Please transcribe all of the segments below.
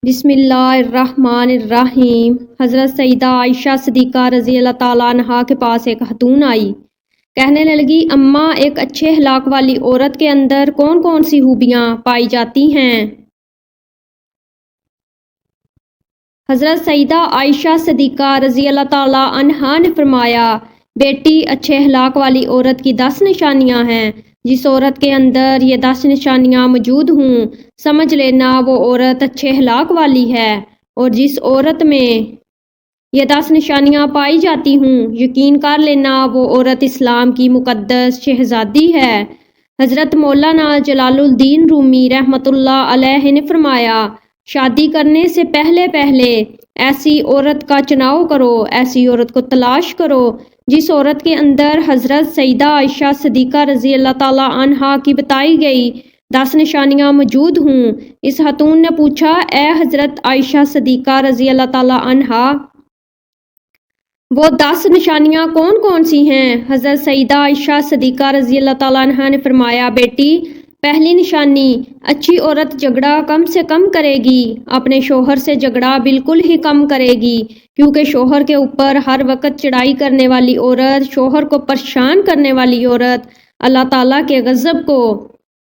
بسم اللہ الرحمن الرحیم۔ حضرت سیدہ عائشہ صدیقہ رضی اللہ تعالیٰ عنہا کے پاس ایک خاتون آئی، کہنے لگی اماں ایک اچھے اخلاق والی عورت کے اندر کون کون سی خوبیاں پائی جاتی ہیں؟ حضرت سیدہ عائشہ صدیقہ رضی اللہ تعالیٰ عنہا نے فرمایا، بیٹی اچھے اخلاق والی عورت کی 10 نشانیاں ہیں۔ جس عورت کے اندر یہ 10 نشانیاں موجود ہوں، سمجھ لینا وہ عورت اچھے اخلاق والی ہے، اور جس عورت میں یہ 10 نشانیاں پائی جاتی ہوں، یقین کر لینا وہ عورت اسلام کی مقدس شہزادی ہے۔ حضرت مولانا جلال الدین رومی رحمۃ اللہ علیہ نے فرمایا، شادی کرنے سے پہلے ایسی عورت کا چناؤ کرو، ایسی عورت کو تلاش کرو جس عورت کے اندر حضرت سیدہ عائشہ صدیقہ رضی اللہ تعالیٰ عنہا کی بتائی گئی 10 نشانیاں موجود ہوں۔ اس خاتون نے پوچھا، اے حضرت عائشہ صدیقہ رضی اللہ تعالیٰ عنہا، وہ 10 نشانیاں کون کون سی ہیں؟ حضرت سیدہ عائشہ صدیقہ رضی اللہ تعالیٰ عنہا نے فرمایا، بیٹی پہلی نشانی، اچھی عورت جھگڑا کم سے کم کرے گی، اپنے شوہر سے جھگڑا بالکل ہی کم کرے گی، کیونکہ شوہر کے اوپر ہر وقت چڑھائی کرنے والی عورت، شوہر کو پریشان کرنے والی عورت اللہ تعالیٰ کے غضب کو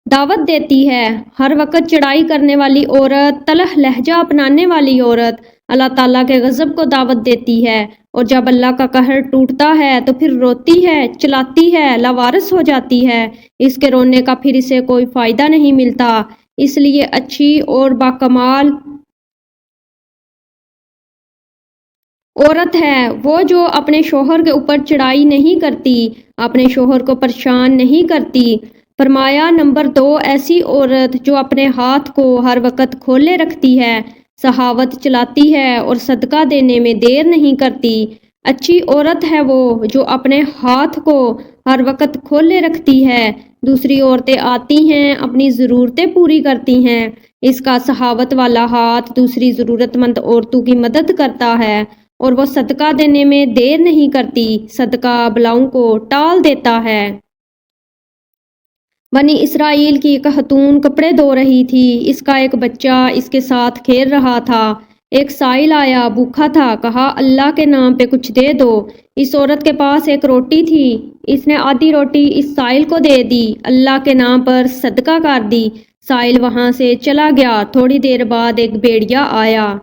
دعوت دیتی ہے۔ ہر وقت چڑھائی کرنے والی عورت، تلخ لہجہ اپنانے والی عورت اللہ تعالیٰ کے غضب کو دعوت دیتی ہے، اور جب اللہ کا قہر ٹوٹتا ہے تو پھر روتی ہے، چلاتی ہے، لاوارث ہو جاتی ہے۔ اس کے رونے کا پھر اسے کوئی فائدہ نہیں ملتا۔ اس لیے اچھی اور باکمال عورت ہے وہ جو اپنے شوہر کے اوپر چڑھائی نہیں کرتی، اپنے شوہر کو پریشان نہیں کرتی۔ فرمایا نمبر 2، ایسی عورت جو اپنے ہاتھ کو ہر وقت کھولے رکھتی ہے، سخاوت چلاتی ہے اور صدقہ دینے میں دیر نہیں کرتی۔ اچھی عورت ہے وہ جو اپنے ہاتھ کو ہر وقت کھولے رکھتی ہے، دوسری عورتیں آتی ہیں، اپنی ضرورتیں پوری کرتی ہیں، اس کا سخاوت والا ہاتھ دوسری ضرورت مند عورتوں کی مدد کرتا ہے، اور وہ صدقہ دینے میں دیر نہیں کرتی، صدقہ بلاؤں کو ٹال دیتا ہے۔ بنی اسرائیل کی ایک خاتون کپڑے دھو رہی تھی، اس کا ایک بچہ اس کے ساتھ کھیل رہا تھا۔ ایک سائل آیا، بھوکا تھا، کہا اللہ کے نام پہ کچھ دے دو۔ اس عورت کے پاس ایک روٹی تھی، اس نے آدھی روٹی اس سائل کو دے دی، اللہ کے نام پر صدقہ کر دی۔ سائل وہاں سے چلا گیا۔ تھوڑی دیر بعد ایک بھیڑیا آیا،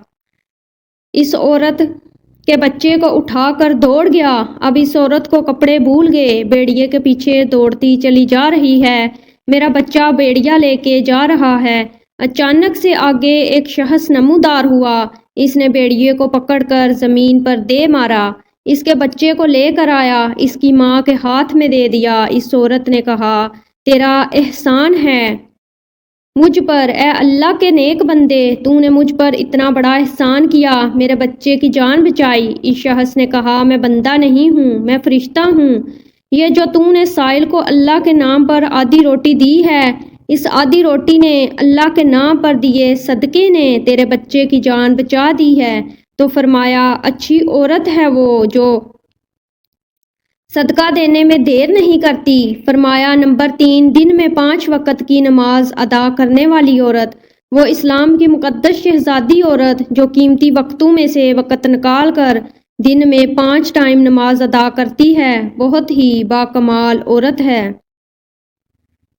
اس عورت کے بچے کو اٹھا کر دوڑ گیا۔ اب اس عورت کو کپڑے بھول گئے، بھیڑیے کے پیچھے دوڑتی چلی جا رہی ہے، میرا بچہ بھیڑیا لے کے جا رہا ہے۔ اچانک سے آگے ایک شخص نمودار ہوا، اس نے بھیڑیے کو پکڑ کر زمین پر دے مارا، اس کے بچے کو لے کر آیا، اس کی ماں کے ہاتھ میں دے دیا۔ اس عورت نے کہا، تیرا احسان ہے مجھ پر، اے اللہ کے نیک بندے، تو نے مجھ پر اتنا بڑا احسان کیا، میرے بچے کی جان بچائی۔ اس شخص نے کہا، میں بندہ نہیں ہوں، میں فرشتہ ہوں۔ یہ جو تو نے سائل کو اللہ کے نام پر آدھی روٹی دی ہے، اس آدھی روٹی نے اللہ کے نام پر دیے صدقے نے تیرے بچے کی جان بچا دی ہے۔ تو فرمایا، اچھی عورت ہے وہ جو صدقہ دینے میں دیر نہیں کرتی۔ فرمایا نمبر 3، دن میں 5 وقت کی نماز ادا کرنے والی عورت، وہ اسلام کی مقدس شہزادی عورت جو قیمتی وقتوں میں سے وقت نکال کر دن میں 5 ٹائم نماز ادا کرتی ہے، بہت ہی باکمال عورت ہے۔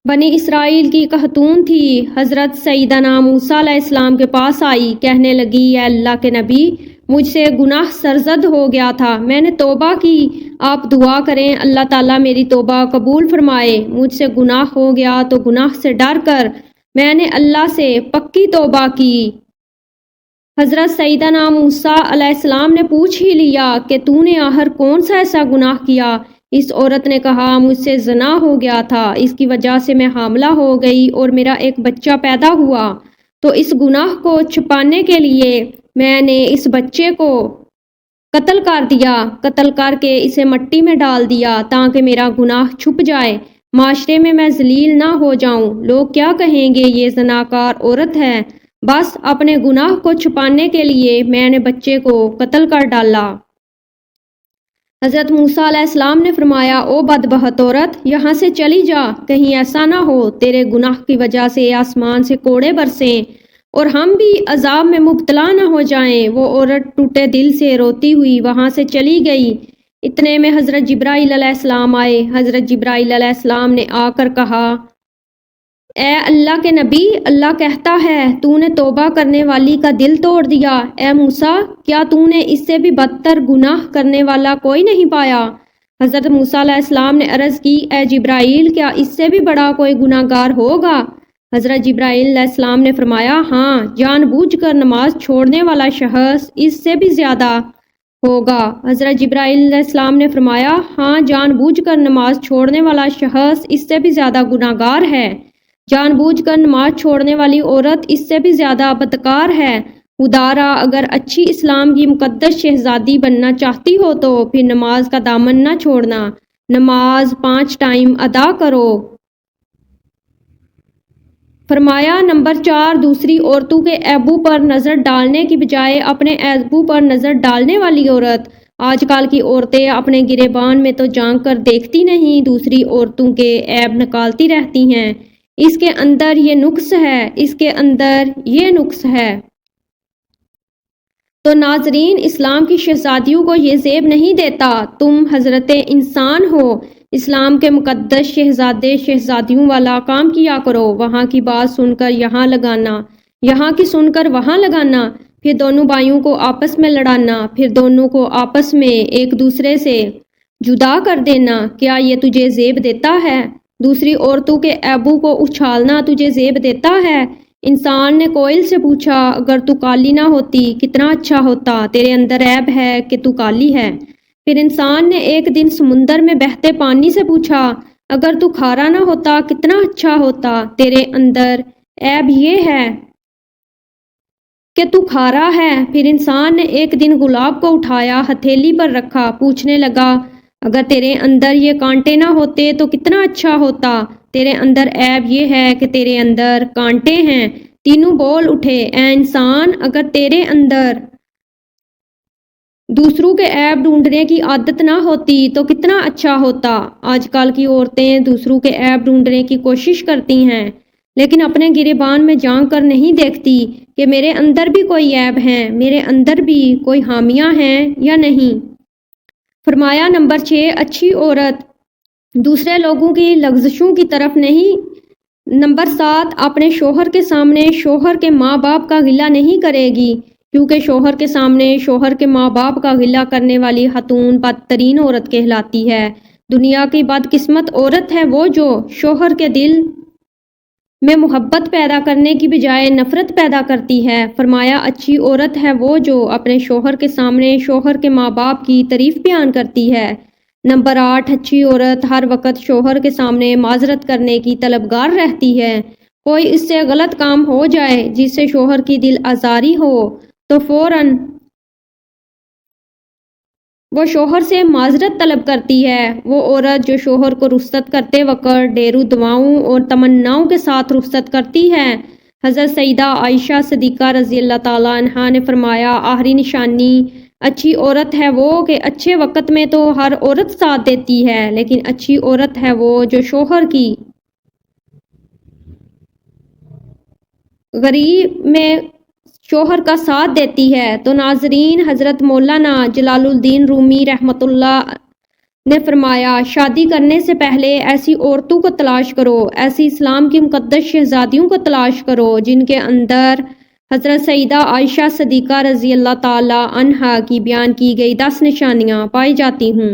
بنی اسرائیل کی ایک خاتون تھی، حضرت سیدنا موسیٰ علیہ السلام کے پاس آئی، کہنے لگی، اے اللہ کے نبی، مجھ سے گناہ سرزد ہو گیا تھا، میں نے توبہ کی، آپ دعا کریں اللہ تعالیٰ میری توبہ قبول فرمائے۔ مجھ سے گناہ ہو گیا تو گناہ سے ڈر کر میں نے اللہ سے پکی توبہ کی۔ حضرت سیدنا موسیٰ علیہ السلام نے پوچھ ہی لیا کہ تو نے آخر کون سا ایسا گناہ کیا؟ اس عورت نے کہا، مجھ سے زنا ہو گیا تھا، اس کی وجہ سے میں حاملہ ہو گئی اور میرا ایک بچہ پیدا ہوا، تو اس گناہ کو چھپانے کے لیے میں نے اس بچے کو قتل کر دیا، قتل کر کے اسے مٹی میں ڈال دیا تاکہ میرا گناہ چھپ جائے، معاشرے میں ذلیل نہ ہو جاؤں، لوگ کیا کہیں گے یہ زناکار عورت ہے۔ بس اپنے گناہ کو چھپانے کے لیے میں نے بچے کو قتل کر ڈالا۔ حضرت موسیٰ علیہ السلام نے فرمایا، او بدبخت عورت، یہاں سے چلی جا، کہیں ایسا نہ ہو تیرے گناہ کی وجہ سے آسمان سے کوڑے برسیں۔ اور ہم بھی عذاب میں مبتلا نہ ہو جائیں۔ وہ عورت ٹوٹے دل سے روتی ہوئی وہاں سے چلی گئی۔ اتنے میں حضرت جبرائیل علیہ السلام آئے۔ حضرت جبرائیل علیہ السلام نے آ کر کہا، اے اللہ کے نبی، اللہ کہتا ہے تو نے توبہ کرنے والی کا دل توڑ دیا۔ اے موسیٰ، کیا تو نے اس سے بھی بدتر گناہ کرنے والا کوئی نہیں پایا؟ حضرت موسیٰ علیہ السلام نے عرض کی، اے جبرائیل، کیا اس سے بھی بڑا کوئی گناہ گار ہوگا؟ حضرت جبرائیل علیہ السلام نے فرمایا، ہاں، جان بوجھ کر نماز چھوڑنے والا شخص اس سے بھی زیادہ ہوگا۔ حضرت جبرائیل علیہ السلام نے فرمایا، ہاں، جان بوجھ کر نماز چھوڑنے والا شخص اس سے بھی زیادہ گناہ گار ہے۔ جان بوجھ کر نماز چھوڑنے والی عورت اس سے بھی زیادہ بدکار ہے۔ خدارا، اگر اچھی اسلام کی مقدس شہزادی بننا چاہتی ہو تو پھر نماز کا دامن نہ چھوڑنا، نماز 5 ٹائم ادا کرو۔ فرمایا نمبر 4، دوسری عورتوں کے عیبوں پر نظر ڈالنے کی بجائے اپنے عیبوں پر نظر ڈالنے والی عورت۔ آج کل کی عورتیں اپنے گریبان میں تو جھانک کر دیکھتی نہیں، دوسری عورتوں کے عیب نکالتی رہتی ہیں۔ اس کے اندر یہ نقص ہے، اس کے اندر یہ نقص ہے۔ تو ناظرین، اسلام کی شہزادیوں کو یہ زیب نہیں دیتا۔ تم حضرت انسان ہو، اسلام کے مقدس شہزادے شہزادیوں والا کام کیا کرو۔ وہاں کی بات سن کر یہاں لگانا، یہاں کی سن کر وہاں لگانا، پھر دونوں بھائیوں کو آپس میں لڑانا، پھر دونوں کو آپس میں ایک دوسرے سے جدا کر دینا، کیا یہ تجھے زیب دیتا ہے؟ دوسری عورتوں کے عیبوں کو اچھالنا تجھے زیب دیتا ہے؟ انسان نے کوئل سے پوچھا، اگر تو کالی نہ ہوتی کتنا اچھا ہوتا، تیرے اندر عیب ہے کہ تو کالی ہے۔ پھر انسان نے ایک دن سمندر میں بہتے پانی سے پوچھا، اگر تو کھارا نہ ہوتا کتنا اچھا ہوتا، تیرے اندر عیب یہ ہے کہ تو کھارا ہے۔ پھر انسان نے ایک دن گلاب کو اٹھایا، ہتھیلی پر رکھا، پوچھنے لگا، اگر تیرے اندر یہ کانٹے نہ ہوتے تو کتنا اچھا ہوتا، تیرے اندر عیب یہ ہے کہ تیرے اندر کانٹے ہیں۔ تینوں بول اٹھے، اے انسان، اگر تیرے اندر دوسروں کے عیب ڈھونڈنے کی عادت نہ ہوتی تو کتنا اچھا ہوتا۔ آج کل کی عورتیں دوسروں کے عیب ڈھونڈنے کی کوشش کرتی ہیں، لیکن اپنے گریبان میں جھانک کر نہیں دیکھتی کہ میرے اندر بھی کوئی عیب ہیں، میرے اندر بھی کوئی خامیاں ہیں یا نہیں۔ فرمایا نمبر 6، اچھی عورت دوسرے لوگوں کی لغزشوں کی طرف نہیں۔ نمبر 7، اپنے شوہر کے سامنے شوہر کے ماں باپ کا غلہ نہیں کرے گی، کیونکہ شوہر کے سامنے شوہر کے ماں باپ کا غلہ کرنے والی خاتون بدترین عورت کہلاتی ہے۔ دنیا کی بدقسمت عورت ہے وہ جو شوہر کے دل میں محبت پیدا کرنے کی بجائے نفرت پیدا کرتی ہے۔ فرمایا اچھی عورت ہے وہ جو اپنے شوہر کے سامنے شوہر کے ماں باپ کی تعریف بیان کرتی ہے۔ نمبر 8، اچھی عورت ہر وقت شوہر کے سامنے معذرت کرنے کی طلبگار رہتی ہے۔ کوئی اس سے غلط کام ہو جائے جس سے شوہر کی دل آزاری ہو تو فوراً وہ شوہر سے معذرت طلب کرتی ہے۔ وہ عورت جو شوہر کو رخصت کرتے وقت ڈھیروں دعاؤں اور تمناؤں کے ساتھ رخصت کرتی ہے۔ حضرت سیدہ عائشہ صدیقہ رضی اللہ تعالیٰ عنہا نے فرمایا، آخری نشانی اچھی عورت ہے وہ کہ اچھے وقت میں تو ہر عورت ساتھ دیتی ہے، لیکن اچھی عورت ہے وہ جو شوہر کی غریب میں شوہر کا ساتھ دیتی ہے۔ تو ناظرین، حضرت مولانا جلال الدین رومی رحمۃ اللہ نے فرمایا، شادی کرنے سے پہلے ایسی عورتوں کو تلاش کرو، ایسی اسلام کی مقدس شہزادیوں کو تلاش کرو جن کے اندر حضرت سیدہ عائشہ صدیقہ رضی اللہ تعالی عنہا کی بیان کی گئی 10 نشانیاں پائی جاتی ہوں۔